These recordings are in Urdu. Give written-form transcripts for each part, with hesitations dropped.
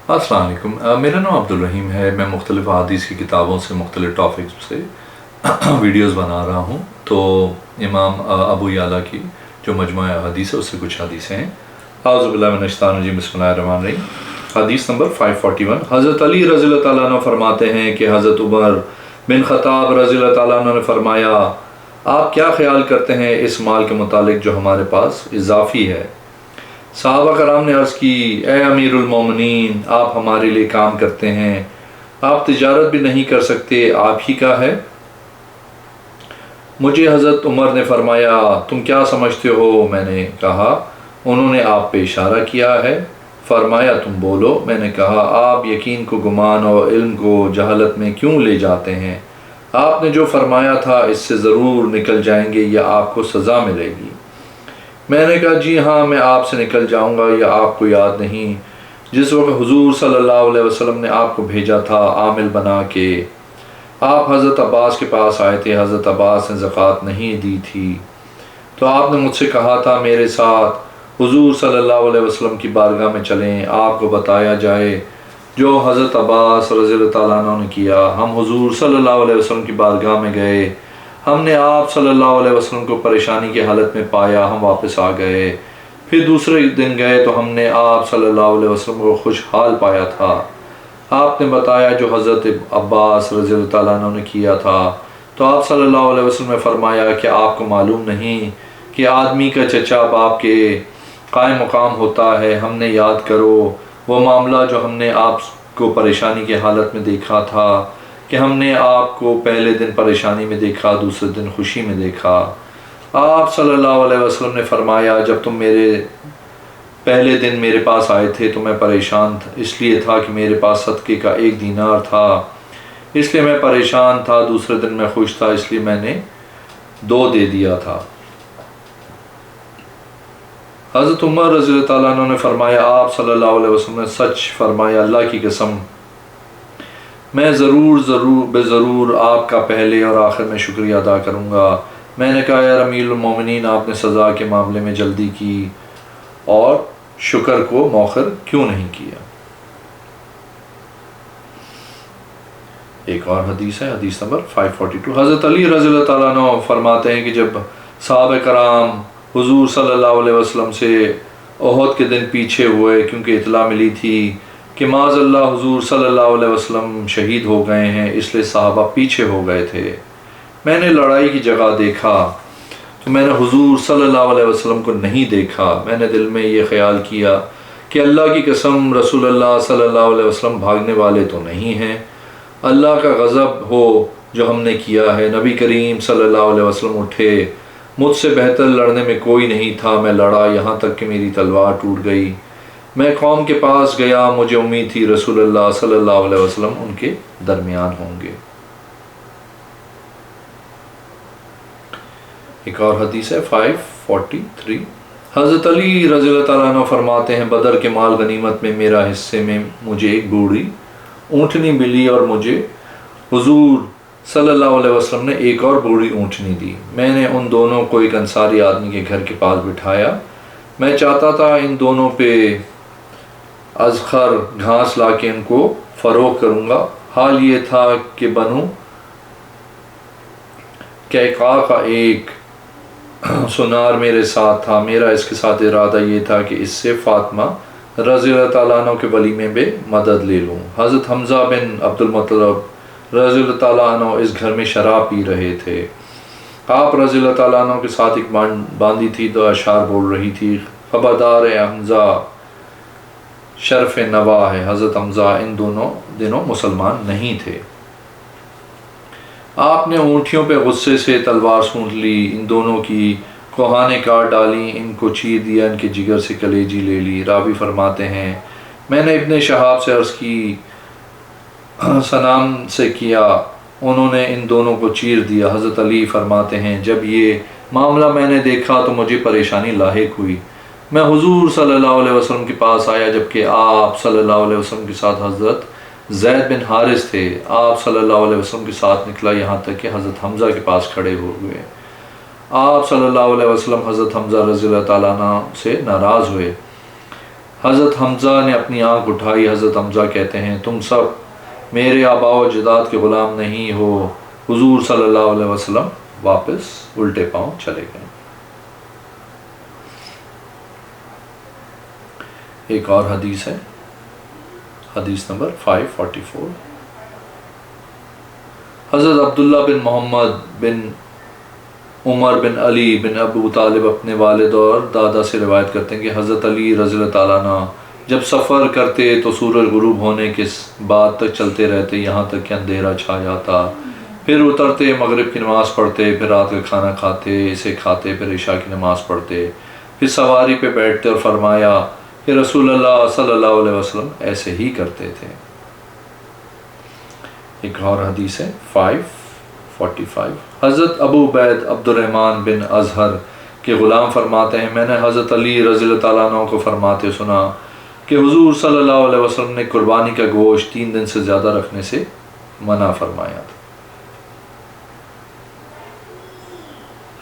السلام علیکم، میرا نام عبدالرحیم ہے۔ میں مختلف حدیث کی کتابوں سے مختلف ٹاپکس سے ویڈیوز بنا رہا ہوں۔ تو امام ابو یعلا کی جو مجموعہ حدیث ہے اس سے کچھ حدیثیں ہیں۔ اعوذ باللہ من الشیطان الرجیم، بسم اللہ الرحمن الرحیم۔ حدیث نمبر 541، حضرت علی رضی اللہ تعالیٰ عنہ فرماتے ہیں کہ حضرت عمر بن خطاب رضی اللہ تعالیٰ عنہ نے فرمایا، آپ کیا خیال کرتے ہیں اس مال کے متعلق جو ہمارے پاس اضافی ہے؟ صحابہ کرام نے عرض کی، اے امیر المومنین، آپ ہمارے لیے کام کرتے ہیں، آپ تجارت بھی نہیں کر سکتے، آپ ہی کا ہے؟ مجھے حضرت عمر نے فرمایا، تم کیا سمجھتے ہو؟ میں نے کہا، انہوں نے آپ پہ اشارہ کیا ہے۔ فرمایا، تم بولو۔ میں نے کہا، آپ یقین کو گمان اور علم کو جہالت میں کیوں لے جاتے ہیں؟ آپ نے جو فرمایا تھا اس سے ضرور نکل جائیں گے یا آپ کو سزا ملے گی۔ میں نے کہا، جی ہاں، میں آپ سے نکل جاؤں گا یا آپ کو یاد نہیں جس وقت حضور صلی اللہ علیہ وسلم نے آپ کو بھیجا تھا عامل بنا کے؟ آپ حضرت عباس کے پاس آئے تھے، حضرت عباس نے زکوٰۃ نہیں دی تھی، تو آپ نے مجھ سے کہا تھا میرے ساتھ حضور صلی اللہ علیہ وسلم کی بارگاہ میں چلیں، آپ کو بتایا جائے جو حضرت عباس رضی اللہ تعالیٰ عنہ نے کیا۔ ہم حضور صلی اللہ علیہ وسلم کی بارگاہ میں گئے، ہم نے آپ صلی اللہ علیہ وسلم کو پریشانی کی حالت میں پایا، ہم واپس آ گئے۔ پھر دوسرے دن گئے تو ہم نے آپ صلی اللہ علیہ وسلم کو خوشحال پایا تھا۔ آپ نے بتایا جو حضرت عباس رضی اللہ تعالیٰ عنہ نے کیا تھا، تو آپ صلی اللہ علیہ وسلم نے فرمایا کہ آپ کو معلوم نہیں کہ آدمی کا چچا باپ کے قائم مقام ہوتا ہے؟ ہم نے یاد کرو وہ معاملہ جو ہم نے آپ کو پریشانی کی حالت میں دیکھا تھا، کہ ہم نے آپ کو پہلے دن پریشانی میں دیکھا، دوسرے دن خوشی میں دیکھا۔ آپ صلی اللہ علیہ وسلم نے فرمایا، جب تم پہلے دن میرے پاس آئے تھے تو میں پریشان تھا، اس لیے تھا کہ میرے پاس صدقے کا 1 دینار تھا، اس لیے میں پریشان تھا۔ دوسرے دن میں خوش تھا، اس لیے میں نے 2 دے دیا تھا۔ حضرت عمر رضی اللہ تعالیٰ عنہ نے فرمایا، آپ صلی اللہ علیہ وسلم نے سچ فرمایا، اللہ کی قسم میں ضرور آپ کا پہلے اور آخر میں شکریہ ادا کروں گا۔ میں نے کہا، یا امیر المومنین، آپ نے سزا کے معاملے میں جلدی کی اور شکر کو مؤخر کیوں نہیں کیا؟ ایک اور حدیث ہے، حدیث نمبر 542، حضرت علی رضی اللہ تعالیٰ عنہ فرماتے ہیں کہ جب صحابہ کرام حضور صلی اللہ علیہ وسلم سے احد کے دن پیچھے ہوئے، کیونکہ اطلاع ملی تھی کہ معاذ اللہ حضور صلی اللہ علیہ وسلم شہید ہو گئے ہیں، اس لیے صحابہ پیچھے ہو گئے تھے۔ میں نے لڑائی کی جگہ دیکھا تو میں نے حضور صلی اللہ علیہ وسلم کو نہیں دیکھا۔ میں نے دل میں یہ خیال کیا کہ اللہ کی قسم رسول اللہ صلی اللہ علیہ وسلم بھاگنے والے تو نہیں ہیں، اللہ کا غضب ہو جو ہم نے کیا ہے۔ نبی کریم صلی اللہ علیہ وسلم اٹھے، مجھ سے بہتر لڑنے میں کوئی نہیں تھا، میں لڑا یہاں تک کہ میری تلوار ٹوٹ گئی۔ میں قوم کے پاس گیا، مجھے امید تھی رسول اللہ صلی اللہ علیہ وسلم ان کے درمیان ہوں گے۔ ایک اور حدیث ہے 543، حضرت علی رضی اللہ تعالیٰ عنہ فرماتے ہیں، بدر کے مال غنیمت میں میرا حصے میں مجھے ایک بوڑھی اونٹنی ملی اور مجھے حضور صلی اللہ علیہ وسلم نے ایک اور بوڑھی اونٹنی دی۔ میں نے ان دونوں کو ایک انصاری آدمی کے گھر کے پاس بٹھایا۔ میں چاہتا تھا ان دونوں پہ ازخر گھاس لا کے ان کو فروخت کروں گا۔ حال یہ تھا کہ بنو قیقاع کا ایک سنار میرے ساتھ تھا۔ میرا اس کے ساتھ ارادہ یہ تھا کہ اس سے فاطمہ رضی اللہ تعالیٰ عنہ کے ولیمے میں مدد لے لوں۔ حضرت حمزہ بن عبد المطلب رضی اللہ تعالیٰ عنہ اس گھر میں شراب پی رہے تھے۔ آپ رضی اللہ تعالیٰ عنہ کے ساتھ ایک باندی تھی تو اشعار بول رہی تھی، خبردار ہے حمزہ شرف نوا ہے۔ حضرت حمزہ ان دنوں مسلمان نہیں تھے۔ آپ نے اونٹیوں پہ غصے سے تلوار سونٹ لی، ان دونوں کی کوہانیں کاٹ ڈالی، ان کو چیر دیا، ان کے جگر سے کلیجی لے لی۔ راوی فرماتے ہیں، میں نے ابن شہاب سے عرض کی، سنام سے کیا، انہوں نے ان دونوں کو چیر دیا۔ حضرت علی فرماتے ہیں، جب یہ معاملہ میں نے دیکھا تو مجھے پریشانی لاحق ہوئی۔ میں حضور صلی اللہ علیہ وسلم کے پاس آیا، جبکہ آپ صلی اللہ علیہ وسلم کے ساتھ حضرت زید بن حارث تھے۔ آپ صلی اللہ علیہ وسلم کے ساتھ نکلا یہاں تک کہ حضرت حمزہ کے پاس کھڑے ہو گئے۔ آپ صلی اللہ علیہ وسلم حضرت حمزہ رضی اللہ تعالیٰ عنہ سے ناراض ہوئے۔ حضرت حمزہ نے اپنی آنکھ اٹھائی۔ حضرت حمزہ کہتے ہیں تم سب میرے آباء و اجداد کے غلام نہیں ہو۔ حضور صلی اللہ علیہ وسلم واپس الٹے پاؤں چلے گئے۔ ایک اور حدیث ہے، حدیث نمبر 544۔ حضرت عبداللہ بن محمد بن عمر بن علی بن ابو طالب اپنے والد اور دادا سے روایت کرتے ہیں کہ حضرت علی رضی اللہ تعالیٰ عنہ جب سفر کرتے تو سورج غروب ہونے کے بعد تک چلتے رہتے، یہاں تک کہ اندھیرا چھا جاتا، پھر اترتے، مغرب کی نماز پڑھتے، پھر رات کا کھانا کھاتے، اسے کھاتے، پھر عشاء کی نماز پڑھتے، پھر سواری پہ بیٹھتے اور فرمایا کہ رسول اللہ صلی اللہ علیہ وسلم ایسے ہی کرتے تھے۔ ایک اور حدیث ہے 545۔ حضرت ابو عبید عبد الرحمن بن ازہر کے غلام فرماتے ہیں میں نے حضرت علی رضی اللہ تعالیٰ عنہ کو فرماتے سنا کہ حضور صلی اللہ علیہ وسلم نے قربانی کا گوشت 3 دن سے زیادہ رکھنے سے منع فرمایا تھا۔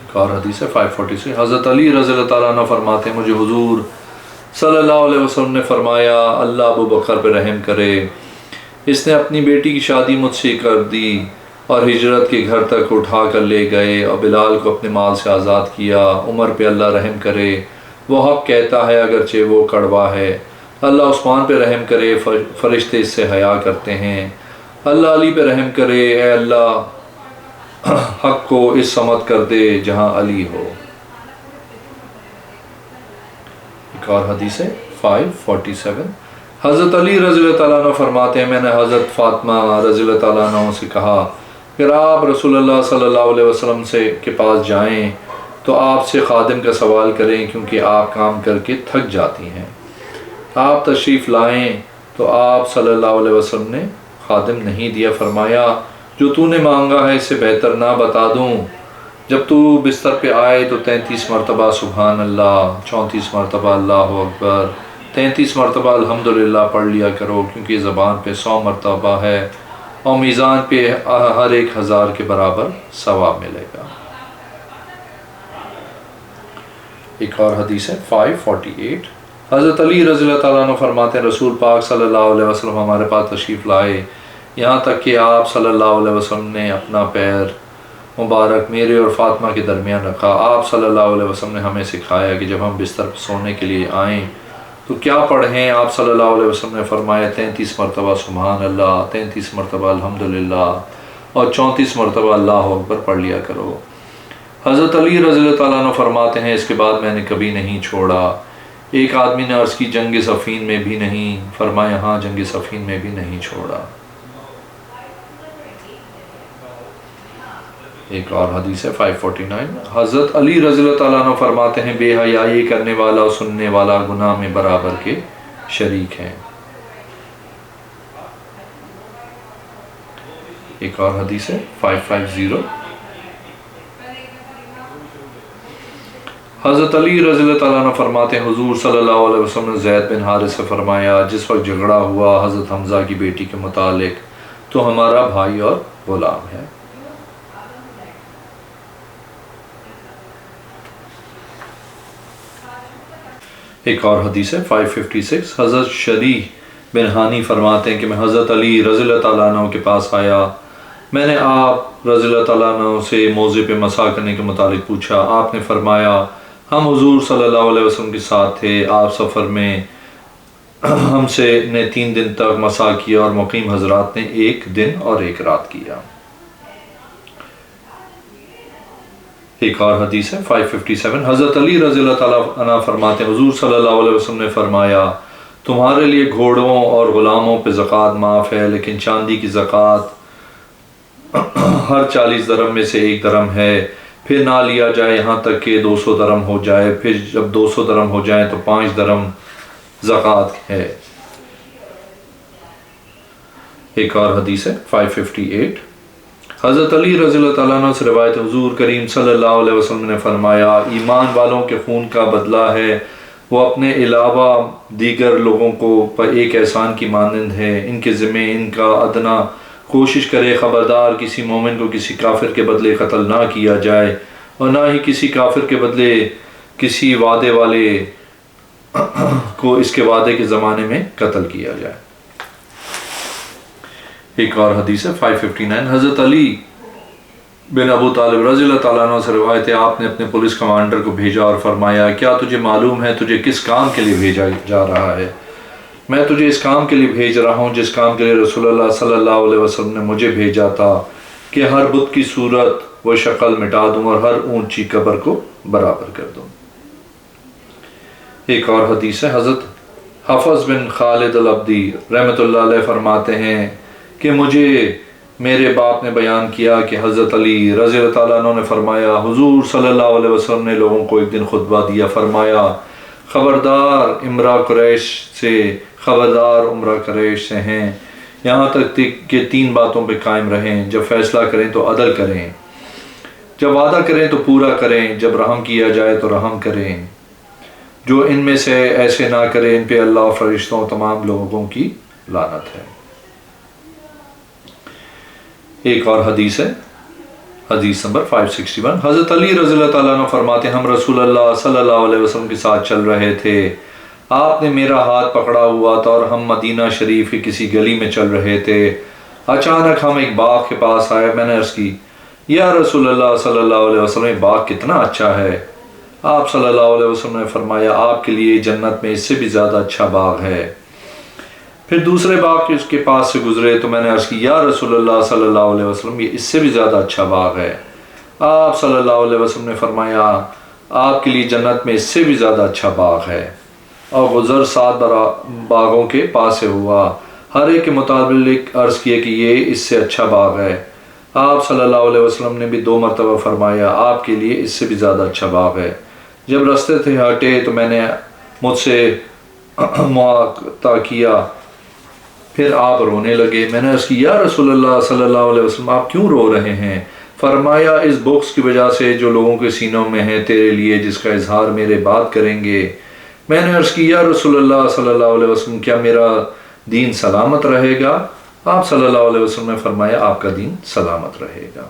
ایک اور حدیث ہے 546۔ حضرت علی رضی اللہ تعالیٰ عنہ فرماتے ہیں مجھے حضور صلی اللہ علیہ وسلم نے فرمایا اللہ ابو بکر پہ رحم کرے، اس نے اپنی بیٹی کی شادی مجھ سے کر دی اور ہجرت کے گھر تک اٹھا کر لے گئے اور بلال کو اپنے مال سے آزاد کیا۔ عمر پہ اللہ رحم کرے، وہ حق کہتا ہے اگرچہ وہ کڑوا ہے۔ اللہ عثمان پہ رحم کرے، فرشتے اس سے حیا کرتے ہیں۔ اللہ علی پہ رحم کرے، اے اللہ حق کو اس سمت کر دے جہاں علی ہو۔ ایک اور حدیث ہے 547۔ حضرت علی رضی اللہ تعالیٰ عنہ فرماتے ہیں میں نے حضرت فاطمہ رضی اللہ تعالیٰ عنہ سے کہا کہ آپ رسول اللہ صلی اللہ علیہ وسلم کے پاس جائیں تو آپ سے خادم کا سوال کریں کیونکہ آپ کام کر کے تھک جاتی ہیں۔ آپ تشریف لائیں تو آپ صلی اللہ علیہ وسلم نے خادم نہیں دیا، فرمایا جو تو نے مانگا ہے اس سے بہتر نہ بتا دوں؟ جب تو بستر پہ آئے تو 33 مرتبہ سبحان اللہ، 34 مرتبہ اللہ اکبر، 33 مرتبہ الحمدللہ پڑھ لیا کرو کیونکہ زبان پہ 100 مرتبہ ہے اور میزان پہ ہر ایک 1000 کے برابر ثواب ملے گا۔ ایک اور حدیث ہے 548۔ حضرت علی رضی اللہ تعالیٰ عنہ فرماتے ہیں رسول پاک صلی اللہ علیہ وسلم ہمارے پاس تشریف لائے، یہاں تک کہ آپ صلی اللہ علیہ وسلم نے اپنا پیر مبارک میرے اور فاطمہ کے درمیان رکھا۔ آپ صلی اللہ علیہ وسلم نے ہمیں سکھایا کہ جب ہم بستر پر سونے کے لیے آئیں تو کیا پڑھیں؟ آپ صلی اللہ علیہ وسلم نے فرمایا 33 مرتبہ سبحان اللہ، 33 مرتبہ الحمدللہ اور 34 مرتبہ اللہ اکبر پڑھ لیا کرو۔ حضرت علی رضی اللہ تعالیٰ عنہ فرماتے ہیں اس کے بعد میں نے کبھی نہیں چھوڑا۔ ایک آدمی نے عرض کی جنگ صفین میں بھی نہیں؟ فرمایا ہاں جنگ صفین میں بھی نہیں چھوڑا۔ ایک اور حدیث ہے 549۔ حضرت علی رضی اللہ تعالیٰ عنہ فرماتے ہیں بے حیائی کرنے والا اور سننے والا گناہ میں برابر کے شریک ہیں۔ ایک اور حدیث ہے 550۔ حضرت علی رضی اللہ تعالیٰ عنہ فرماتے ہیں حضور صلی اللہ علیہ وسلم نے زید بن حارث سے فرمایا جس وقت جھگڑا ہوا حضرت حمزہ کی بیٹی کے متعلق تو ہمارا بھائی اور غلام ہے۔ ایک اور حدیث ہے 556۔ حضرت شریح بن ہانی فرماتے ہیں کہ میں حضرت علی رضی اللہ تعالیٰ عنہ کے پاس آیا، میں نے آپ رضی اللہ تعالیٰ عنہ سے موضع پہ مسح کرنے کے متعلق پوچھا۔ آپ نے فرمایا ہم حضور صلی اللہ علیہ وسلم کے ساتھ تھے، آپ سفر میں ہم سے نے 3 دن تک مسح کیا اور مقیم حضرات نے 1 دن اور 1 رات کیا۔ ایک اور حدیث ہے 557۔ حضرت علی رضی اللہ تعالیٰ عنہ فرماتے ہیں حضور صلی اللہ علیہ وسلم نے فرمایا تمہارے لیے گھوڑوں اور غلاموں پہ زکوٰۃ معاف ہے، لیکن چاندی کی زکوٰۃ ہر 40 درہم میں سے 1 درہم ہے، پھر نہ لیا جائے یہاں تک کہ 200 درہم ہو جائے، پھر جب 200 درہم ہو جائیں تو 5 درہم زکوٰۃ ہے۔ ایک اور حدیث ہے 558۔ حضرت علی رضی اللہ تعالیٰ عنہ سے روایت حضور کریم صلی اللہ علیہ وسلم نے فرمایا ایمان والوں کے خون کا بدلہ ہے، وہ اپنے علاوہ دیگر لوگوں کو پر ایک احسان کی مانند ہے، ان کے ذمہ ان کا ادنا کوشش کرے خبردار کسی مومن کو کسی کافر کے بدلے قتل نہ کیا جائے اور نہ ہی کسی کافر کے بدلے کسی وعدے والے کو اس کے وعدے کے زمانے میں قتل کیا جائے۔ ایک اور حدیث ہے 559، حضرت علی بن ابو طالب رضی اللہ تعالیٰ عنہ سے روایت ہے، آپ نے اپنے پولیس کمانڈر کو بھیجا اور فرمایا کیا تجھے معلوم ہے تجھے کس کام کے لیے بھیجا جا رہا ہے؟ میں تجھے اس کام کے لیے بھیج رہا ہوں جس کام کے لیے رسول اللہ صلی اللہ علیہ وسلم نے مجھے بھیجا تھا، کہ ہر بت کی صورت و شکل مٹا دوں اور ہر اونچی قبر کو برابر کر دوں۔ ایک اور حدیث ہے، حضرت حفظ بن خالد العبدی رحمۃ اللہ علیہ فرماتے ہیں کہ مجھے میرے باپ نے بیان کیا کہ حضرت علی رضی اللہ تعالیٰ عنہ نے فرمایا حضور صلی اللہ علیہ وسلم نے لوگوں کو ایک دن خطبہ دیا، فرمایا خبردار امرا قریش سے، خبردار عمرہ قریش سے ہیں، یہاں تک کہ 3 باتوں پہ قائم رہیں، جب فیصلہ کریں تو عدل کریں، جب وعدہ کریں تو پورا کریں، جب رحم کیا جائے تو رحم کریں، جو ان میں سے ایسے نہ کریں ان پہ اللہ اور فرشتوں تمام لوگوں کی لعنت ہے۔ ایک اور حدیث ہے، حدیث نمبر 561، حضرت علی رضی اللہ تعالیٰ عنہ فرماتے ہیں ہم رسول اللہ صلی اللہ علیہ وسلم کے ساتھ چل رہے تھے، آپ نے میرا ہاتھ پکڑا ہوا تھا اور ہم مدینہ شریف کی کسی گلی میں چل رہے تھے، اچانک ہم ایک باغ کے پاس آئے، میں نے عرض کی یا رسول اللہ صلی اللہ علیہ وسلم یہ باغ کتنا اچھا ہے؟ آپ صلی اللہ علیہ وسلم نے فرمایا آپ کے لیے جنت میں اس سے بھی زیادہ اچھا باغ ہے۔ پھر دوسرے باغ کے اس کے پاس سے گزرے تو میں نے عرض کی یا رسول اللہ صلی اللہ علیہ وسلم یہ اس سے بھی زیادہ اچھا باغ ہے۔ آپ صلی اللہ علیہ وسلم نے فرمایا آپ کے لیے جنت میں اس سے بھی زیادہ اچھا باغ ہے، اور گزر 7 باغوں کے پاس سے ہوا، ہر ایک کے مطابق عرض کیا کہ یہ اس سے اچھا باغ ہے۔ آپ صلی اللہ علیہ وسلم نے بھی 2 مرتبہ فرمایا آپ کے لیے اس سے بھی زیادہ اچھا باغ ہے۔ جب رستے سے ہٹے تو میں نے مجھ سے معاطا کیا، پھر آپ رونے لگے، میں نے عرض کی یا رسول اللہ صلی اللہ علیہ وسلم آپ کیوں رو رہے ہیں؟ فرمایا اس بغض کی وجہ سے جو لوگوں کے سینوں میں ہے تیرے لیے، جس کا اظہار میرے بعد کریں گے۔ میں نے عرض کی یا رسول اللہ صلی اللہ علیہ وسلم کیا میرا دین سلامت رہے گا؟ آپ صلی اللہ علیہ وسلم نے فرمایا آپ کا دین سلامت رہے گا۔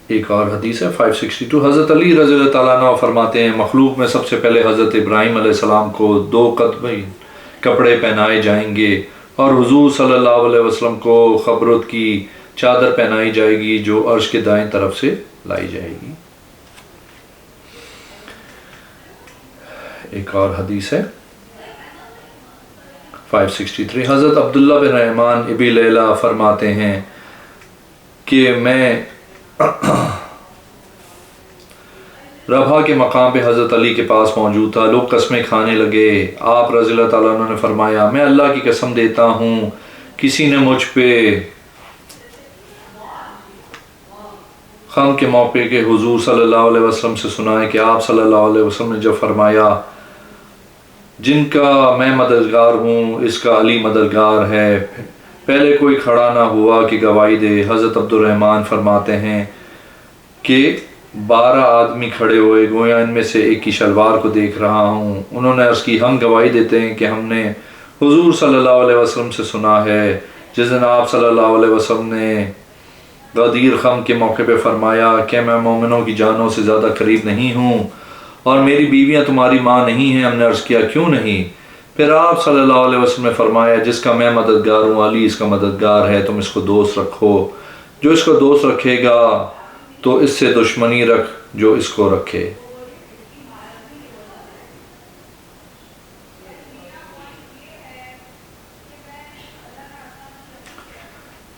ایک اور حدیث ہے 562، حضرت علی رضی اللہ تعالیٰ عنہ فرماتے ہیں مخلوق میں سب سے پہلے حضرت ابراہیم علیہ السلام کو 2 قطبی کپڑے پہنائے جائیں گے، اور حضور صلی اللہ علیہ وسلم کو خبرت کی چادر پہنائی جائے گی جو عرش کے دائیں طرف سے لائی جائے گی۔ ایک اور حدیث ہے 563، حضرت عبداللہ بن رحمان ابی لیلہ فرماتے ہیں کہ میں ربھا کے مقام پہ حضرت علی کے پاس موجود تھا، لوگ قسمیں کھانے لگے، آپ رضی اللہ تعالیٰ عنہ نے فرمایا میں اللہ کی قسم دیتا ہوں کسی نے مجھ پہ خم کے موقع کے حضور صلی اللہ علیہ وسلم سے سنا ہے کہ آپ صلی اللہ علیہ وسلم نے جب فرمایا جن کا میں مددگار ہوں اس کا علی مددگار ہے، پہلے کوئی کھڑا نہ ہوا کہ گواہی دے۔ حضرت عبد الرحمن فرماتے ہیں کہ 12 آدمی کھڑے ہوئے، گویا ان میں سے ایک کی شلوار کو دیکھ رہا ہوں۔ انہوں نے عرض کی ہم گواہی دیتے ہیں کہ ہم نے حضور صلی اللہ علیہ وسلم سے سنا ہے جس دن آپ صلی اللہ علیہ وسلم نے غدیر خم کے موقع پہ فرمایا کہ میں مومنوں کی جانوں سے زیادہ قریب نہیں ہوں اور میری بیویاں تمہاری ماں نہیں ہیں۔ ہم نے عرض کیا کیوں نہیں؟ پھر آپ صلی اللہ علیہ وسلم نے فرمایا جس کا میں مددگار ہوں علی اس کا مددگار ہے، تم اس کو دوست رکھو، جو اس کو دوست رکھے گا تو اس سے دشمنی رکھ جو اس کو رکھے۔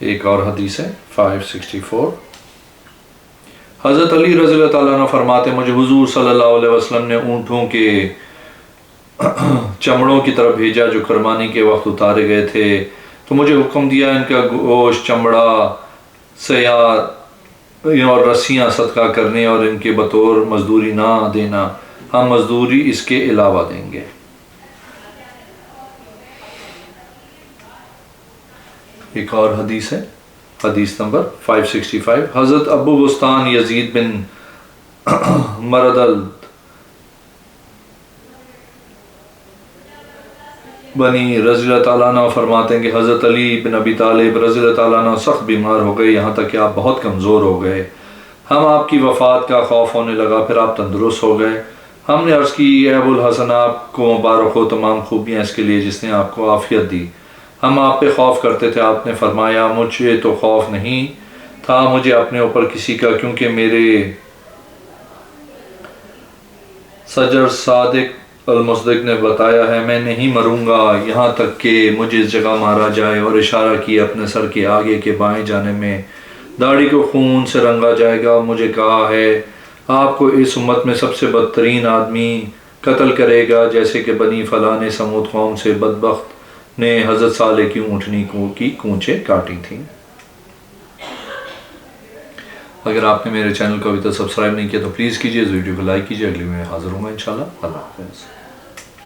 ایک اور حدیث ہے 564، حضرت علی رضی اللہ تعالیٰ عنہ فرماتے مجھے حضور صلی اللہ علیہ وسلم نے اونٹوں کے چمڑوں کی طرف بھیجا جو قربانی کے وقت اتارے گئے تھے، تو مجھے حکم دیا ان کا گوشت، چمڑا، سیار اور رسیاں صدقہ کرنے اور ان کے بطور مزدوری نہ دینا، ہم مزدوری اس کے علاوہ دیں گے۔ ایک اور حدیث ہے حدیث نمبر 565، حضرت ابو بستان یزید بن مردل بنی رضی اللہ تعالیٰ عنہ فرماتے ہیں کہ حضرت علی بن ابی طالب رضی اللہ تعالیٰ عنہ سخت بیمار ہو گئے، یہاں تک کہ آپ بہت کمزور ہو گئے۔ ہم آپ کی وفات کا خوف ہونے لگا، پھر آپ تندرست ہو گئے۔ ہم نے عرض کی اے ابو الحسن، آپ کو مبارک ہو تمام خوبیاں اس کے لیے جس نے آپ کو عافیت دی۔ ہم آپ پہ خوف کرتے تھے۔ آپ نے فرمایا مجھے تو خوف نہیں تھا مجھے اپنے اوپر کسی کا، کیونکہ میرے سجر صادق المصدق نے بتایا ہے میں نہیں مروں گا یہاں تک کہ مجھے اس جگہ مارا جائے، اور اشارہ کیا اپنے سر کے آگے کے بائیں جانب میں، داڑھی کو خون سے رنگا جائے گا۔ مجھے کہا ہے آپ کو اس امت میں سب سے بدترین آدمی قتل کرے گا، جیسے کہ بنی فلاں نے سمود قوم سے بدبخت نے حضرت صالح کی اونٹنی کی کونچیں کاٹی تھیں۔ اگر آپ نے میرے چینل کو ابھی تک سبسکرائب نہیں کیا تو پلیز کیجئے، اس ویڈیو کو لائک کیجئے۔ اگلی میں حاضر ہوں گا انشاءاللہ۔ اللہ حافظ۔